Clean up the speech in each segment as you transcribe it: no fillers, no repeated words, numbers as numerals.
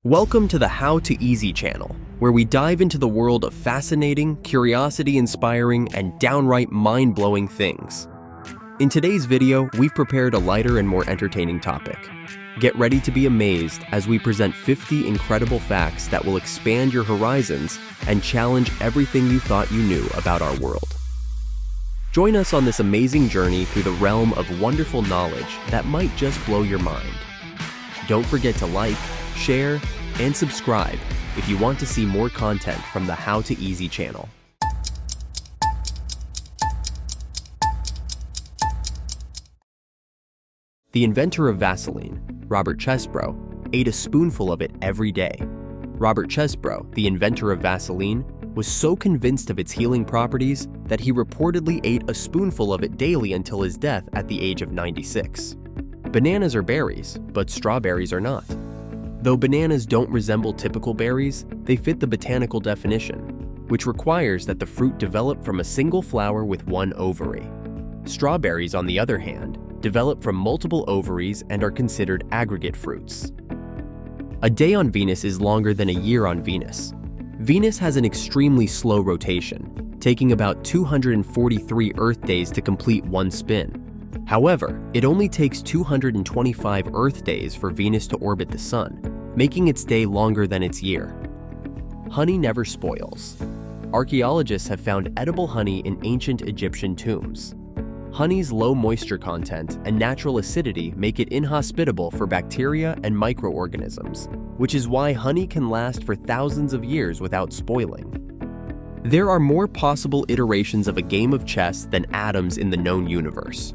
Welcome to the How to Easy channel, where we dive into the world of fascinating, curiosity-inspiring, and downright mind-blowing things. In today's video, we've prepared a lighter and more entertaining topic. Get ready to be amazed as we present 50 incredible facts that will expand your horizons and challenge everything you thought you knew about our world. Join us on this amazing journey through the realm of wonderful knowledge that might just blow your mind. Don't forget to like, share, and subscribe if you want to see more content from the How to Easy channel. The inventor of Vaseline, Robert Chesbrough, ate a spoonful of it every day. Robert Chesbrough, the inventor of Vaseline, was so convinced of its healing properties that he reportedly ate a spoonful of it daily until his death at the age of 96. Bananas are berries, but strawberries are not. Though bananas don't resemble typical berries, they fit the botanical definition, which requires that the fruit develop from a single flower with one ovary. Strawberries, on the other hand, develop from multiple ovaries and are considered aggregate fruits. A day on Venus is longer than a year on Venus. Venus has an extremely slow rotation, taking about 243 Earth days to complete one spin. However, it only takes 225 Earth days for Venus to orbit the Sun, making its day longer than its year. Honey never spoils. Archaeologists have found edible honey in ancient Egyptian tombs. Honey's low moisture content and natural acidity make it inhospitable for bacteria and microorganisms, which is why honey can last for thousands of years without spoiling. There are more possible iterations of a game of chess than atoms in the known universe.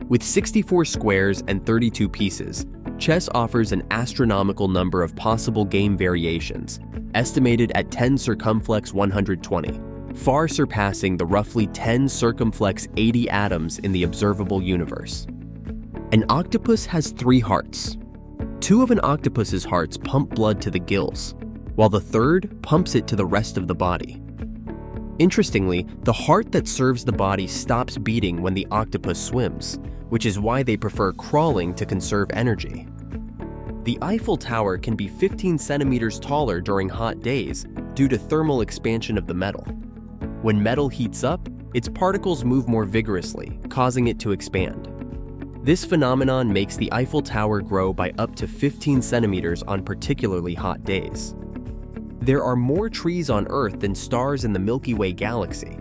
With 64 squares and 32 pieces, chess offers an astronomical number of possible game variations, estimated at 10 circumflex 120, far surpassing the roughly 10 circumflex 80 atoms in the observable universe. An octopus has 3 hearts. 2 of an octopus's hearts pump blood to the gills, while the third pumps it to the rest of the body. Interestingly, the heart that serves the body stops beating when the octopus swims, which is why they prefer crawling to conserve energy. The Eiffel Tower can be 15 centimeters taller during hot days due to thermal expansion of the metal. When metal heats up, its particles move more vigorously, causing it to expand. This phenomenon makes the Eiffel Tower grow by up to 15 centimeters on particularly hot days. There are more trees on Earth than stars in the Milky Way galaxy.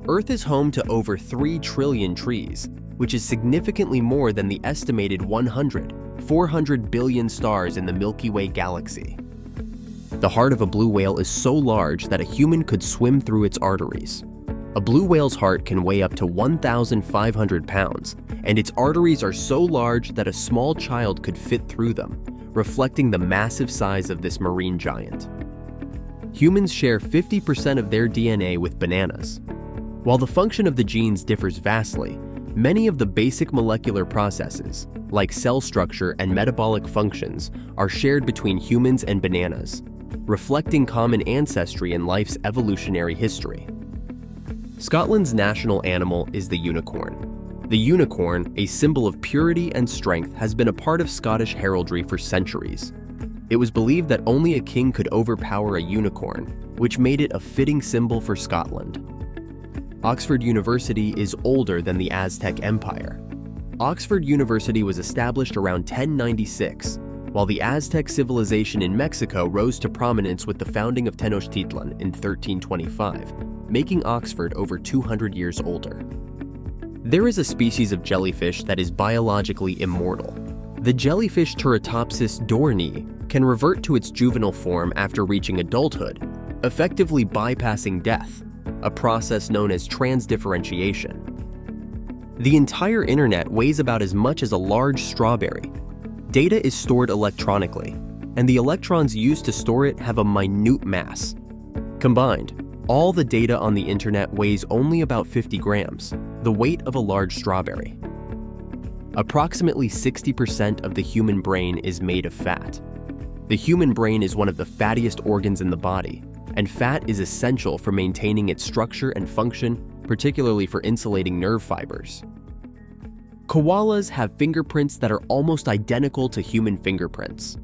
Earth is home to over 3 trillion trees, which is significantly more than the estimated 400 billion stars in the Milky Way galaxy. The heart of a blue whale is so large that a human could swim through its arteries. A blue whale's heart can weigh up to 1,500 pounds, and its arteries are so large that a small child could fit through them, reflecting the massive size of this marine giant. Humans share 50% of their DNA with bananas. While the function of the genes differs vastly, many of the basic molecular processes, like cell structure and metabolic functions, are shared between humans and bananas, reflecting common ancestry in life's evolutionary history. Scotland's national animal is the unicorn. The unicorn, a symbol of purity and strength, has been a part of Scottish heraldry for centuries. It was believed that only a king could overpower a unicorn, which made it a fitting symbol for Scotland. Oxford University is older than the Aztec Empire. Oxford University was established around 1096, while the Aztec civilization in Mexico rose to prominence with the founding of Tenochtitlan in 1325, making Oxford over 200 years older. There is a species of jellyfish that is biologically immortal. The jellyfish Turritopsis dohrnii can revert to its juvenile form after reaching adulthood, effectively bypassing death, a process known as transdifferentiation. The entire internet weighs about as much as a large strawberry. Data is stored electronically, and the electrons used to store it have a minute mass. Combined, all the data on the internet weighs only about 50 grams, the weight of a large strawberry. Approximately 60% of the human brain is made of fat. The human brain is one of the fattiest organs in the body, and fat is essential for maintaining its structure and function, particularly for insulating nerve fibers. Koalas have fingerprints that are almost identical to human fingerprints.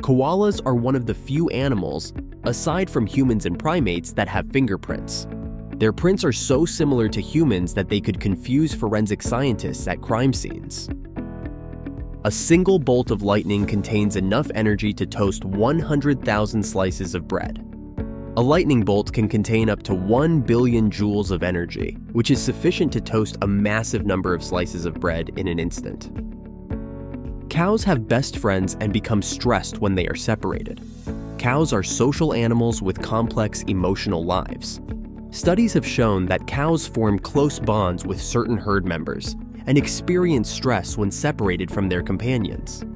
Koalas are one of the few animals, aside from humans and primates, that have fingerprints. Their prints are so similar to humans that they could confuse forensic scientists at crime scenes. A single bolt of lightning contains enough energy to toast 100,000 slices of bread. A lightning bolt can contain up to 1 billion joules of energy, which is sufficient to toast a massive number of slices of bread in an instant. Cows have best friends and become stressed when they are separated. Cows are social animals with complex emotional lives. Studies have shown that cows form close bonds with certain herd members and experience stress when separated from their companions.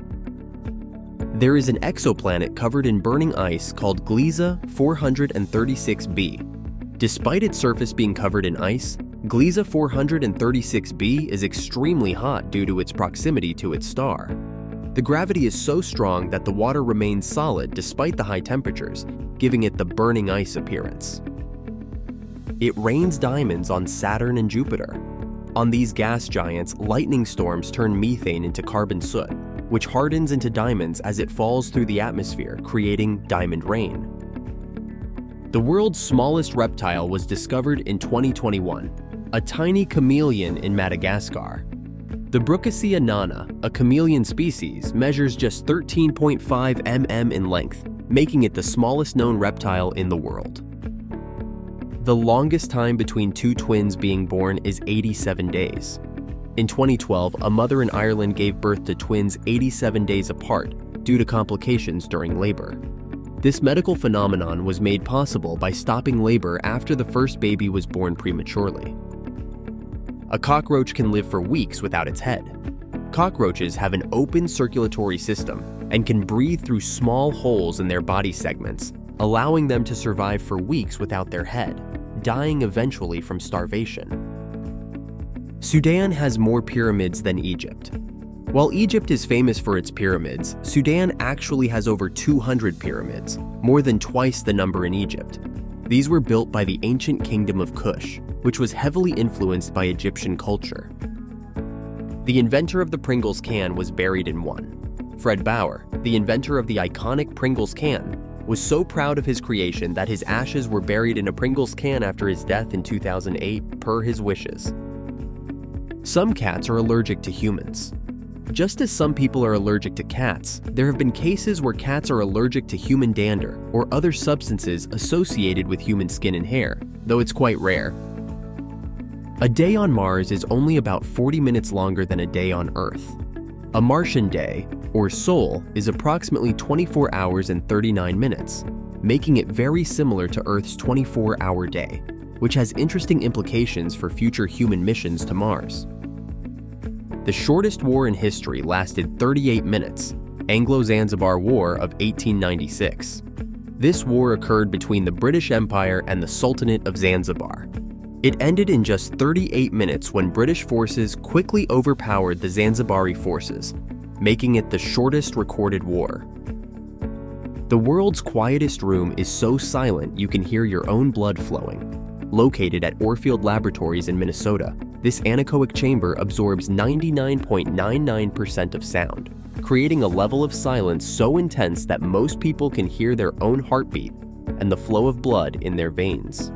There is an exoplanet covered in burning ice called Gliese 436b. Despite its surface being covered in ice, Gliese 436b is extremely hot due to its proximity to its star. The gravity is so strong that the water remains solid despite the high temperatures, giving it the burning ice appearance. It rains diamonds on Saturn and Jupiter. On these gas giants, lightning storms turn methane into carbon soot, which hardens into diamonds as it falls through the atmosphere, creating diamond rain. The world's smallest reptile was discovered in 2021, a tiny chameleon in Madagascar. The Brucacia nana, a chameleon species, measures just 13.5 mm in length, making it the smallest known reptile in the world. The longest time between two twins being born is 87 days. In 2012, a mother in Ireland gave birth to twins 87 days apart due to complications during labor. This medical phenomenon was made possible by stopping labor after the first baby was born prematurely. A cockroach can live for weeks without its head. Cockroaches have an open circulatory system and can breathe through small holes in their body segments, allowing them to survive for weeks without their head, dying eventually from starvation. Sudan has more pyramids than Egypt. While Egypt is famous for its pyramids, Sudan actually has over 200 pyramids, more than twice the number in Egypt. These were built by the ancient kingdom of Kush, which was heavily influenced by Egyptian culture. The inventor of the Pringles can was buried in one. Fred Bauer, the inventor of the iconic Pringles can, was so proud of his creation that his ashes were buried in a Pringles can after his death in 2008, per his wishes. Some cats are allergic to humans. Just as some people are allergic to cats, there have been cases where cats are allergic to human dander or other substances associated with human skin and hair, though it's quite rare. A day on Mars is only about 40 minutes longer than a day on Earth. A Martian day, or sol, is approximately 24 hours and 39 minutes, making it very similar to Earth's 24-hour day, which has interesting implications for future human missions to Mars. The shortest war in history lasted 38 minutes, Anglo-Zanzibar War of 1896. This war occurred between the British Empire and the Sultanate of Zanzibar. It ended in just 38 minutes when British forces quickly overpowered the Zanzibari forces, making it the shortest recorded war. The world's quietest room is so silent you can hear your own blood flowing. Located at Orfield Laboratories in Minnesota, this anechoic chamber absorbs 99.99% of sound, creating a level of silence so intense that most people can hear their own heartbeat and the flow of blood in their veins.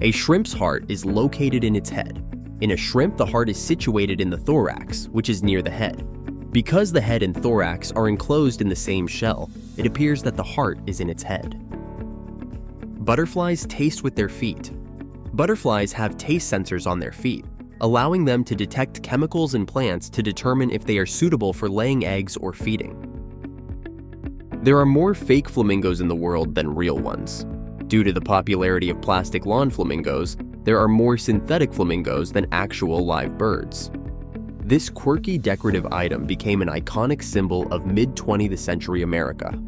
A shrimp's heart is located in its head. In a shrimp, the heart is situated in the thorax, which is near the head. Because the head and thorax are enclosed in the same shell, it appears that the heart is in its head. Butterflies taste with their feet. Butterflies have taste sensors on their feet, allowing them to detect chemicals in plants to determine if they are suitable for laying eggs or feeding. There are more fake flamingos in the world than real ones. Due to the popularity of plastic lawn flamingos, there are more synthetic flamingos than actual live birds. This quirky decorative item became an iconic symbol of mid-20th century America.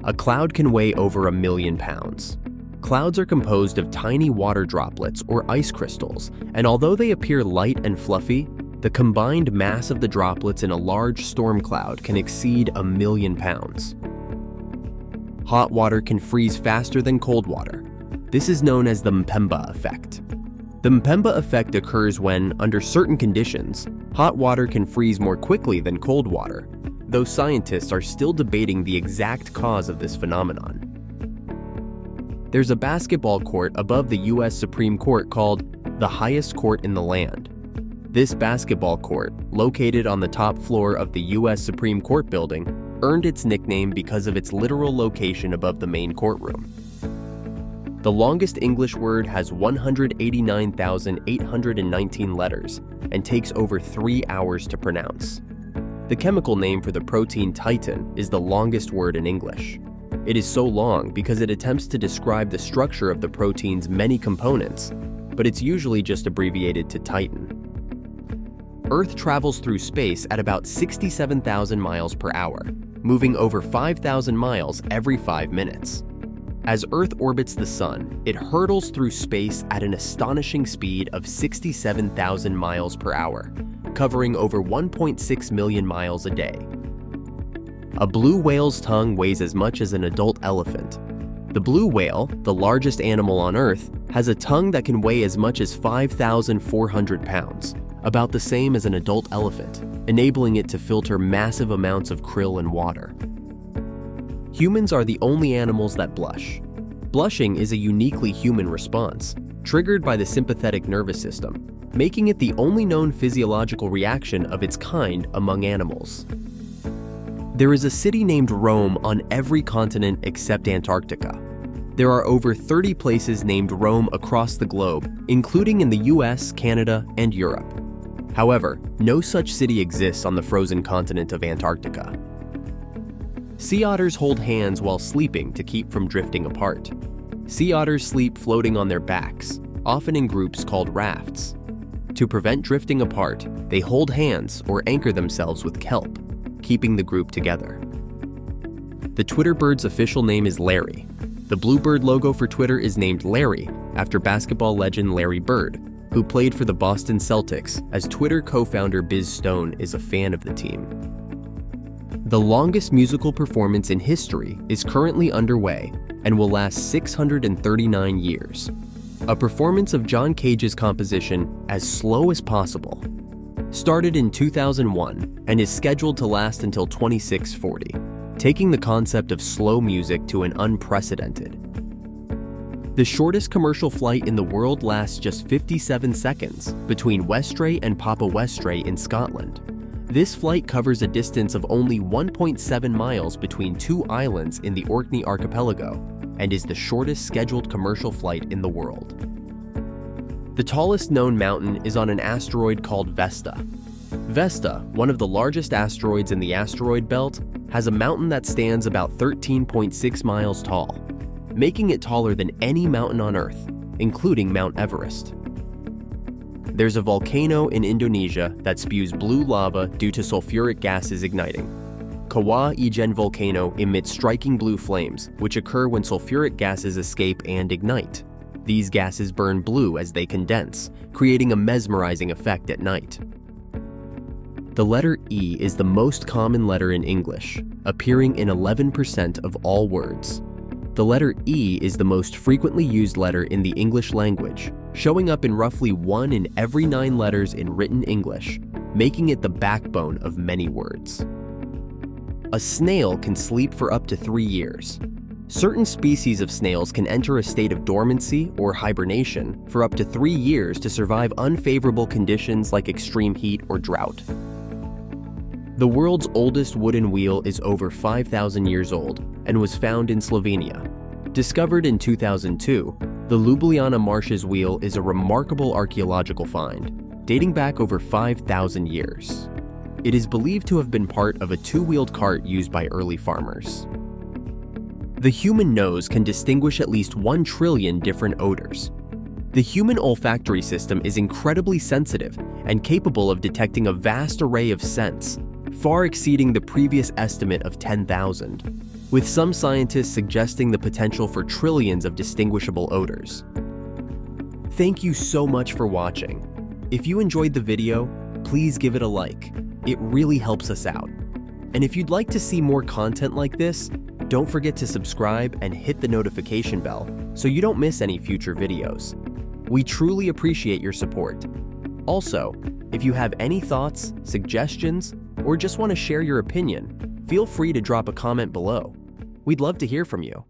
A cloud can weigh over 1 million pounds. Clouds are composed of tiny water droplets or ice crystals, and although they appear light and fluffy, the combined mass of the droplets in a large storm cloud can exceed 1 million pounds. Hot water can freeze faster than cold water. This is known as the Mpemba effect. The Mpemba effect occurs when, under certain conditions, hot water can freeze more quickly than cold water, though scientists are still debating the exact cause of this phenomenon. There's a basketball court above the U.S. Supreme Court called the highest court in the land. This basketball court, located on the top floor of the U.S. Supreme Court building, earned its nickname because of its literal location above the main courtroom. The longest English word has 189,819 letters and takes over 3 hours to pronounce. The chemical name for the protein titin is the longest word in English. It is so long because it attempts to describe the structure of the protein's many components, but it's usually just abbreviated to titin. Earth travels through space at about 67,000 miles per hour, moving over 5,000 miles every 5 minutes. As Earth orbits the Sun, it hurtles through space at an astonishing speed of 67,000 miles per hour, covering over 1.6 million miles a day. A blue whale's tongue weighs as much as an adult elephant. The blue whale, the largest animal on Earth, has a tongue that can weigh as much as 5,400 pounds, about the same as an adult elephant, enabling it to filter massive amounts of krill and water. Humans are the only animals that blush. Blushing is a uniquely human response, triggered by the sympathetic nervous system, making it the only known physiological reaction of its kind among animals. There is a city named Rome on every continent except Antarctica. There are over 30 places named Rome across the globe, including in the US, Canada, and Europe. However, no such city exists on the frozen continent of Antarctica. Sea otters hold hands while sleeping to keep from drifting apart. Sea otters sleep floating on their backs, often in groups called rafts. To prevent drifting apart, they hold hands or anchor themselves with kelp, keeping the group together. The Twitter bird's official name is Larry. The Bluebird logo for Twitter is named Larry after basketball legend Larry Bird, who played for the Boston Celtics, as Twitter co-founder Biz Stone is a fan of the team. The longest musical performance in history is currently underway and will last 639 years. A performance of John Cage's composition As Slow as Possible started in 2001 and is scheduled to last until 2640, taking the concept of slow music to an unprecedented. The shortest commercial flight in the world lasts just 57 seconds between Westray and Papa Westray in Scotland. This flight covers a distance of only 1.7 miles between 2 islands in the Orkney Archipelago and is the shortest scheduled commercial flight in the world. The tallest known mountain is on an asteroid called Vesta. Vesta, one of the largest asteroids in the asteroid belt, has a mountain that stands about 13.6 miles tall, making it taller than any mountain on Earth, including Mount Everest. There's a volcano in Indonesia that spews blue lava due to sulfuric gases igniting. Kawah Ijen volcano emits striking blue flames, which occur when sulfuric gases escape and ignite. These gases burn blue as they condense, creating a mesmerizing effect at night. The letter E is the most common letter in English, appearing in 11% of all words. The letter E is the most frequently used letter in the English language, showing up in roughly 1 in every 9 letters in written English, making it the backbone of many words. A snail can sleep for up to 3 years. Certain species of snails can enter a state of dormancy or hibernation for up to 3 years to survive unfavorable conditions like extreme heat or drought. The world's oldest wooden wheel is over 5,000 years old and was found in Slovenia. Discovered in 2002, the Ljubljana Marshes wheel is a remarkable archaeological find, dating back over 5,000 years. It is believed to have been part of a 2-wheeled cart used by early farmers. The human nose can distinguish at least 1 trillion different odors. The human olfactory system is incredibly sensitive and capable of detecting a vast array of scents, far exceeding the previous estimate of 10,000, with some scientists suggesting the potential for trillions of distinguishable odors. Thank you so much for watching. If you enjoyed the video, please give it a like. It really helps us out. And if you'd like to see more content like this, don't forget to subscribe and hit the notification bell so you don't miss any future videos. We truly appreciate your support. Also, if you have any thoughts, suggestions, or just want to share your opinion, feel free to drop a comment below. We'd love to hear from you.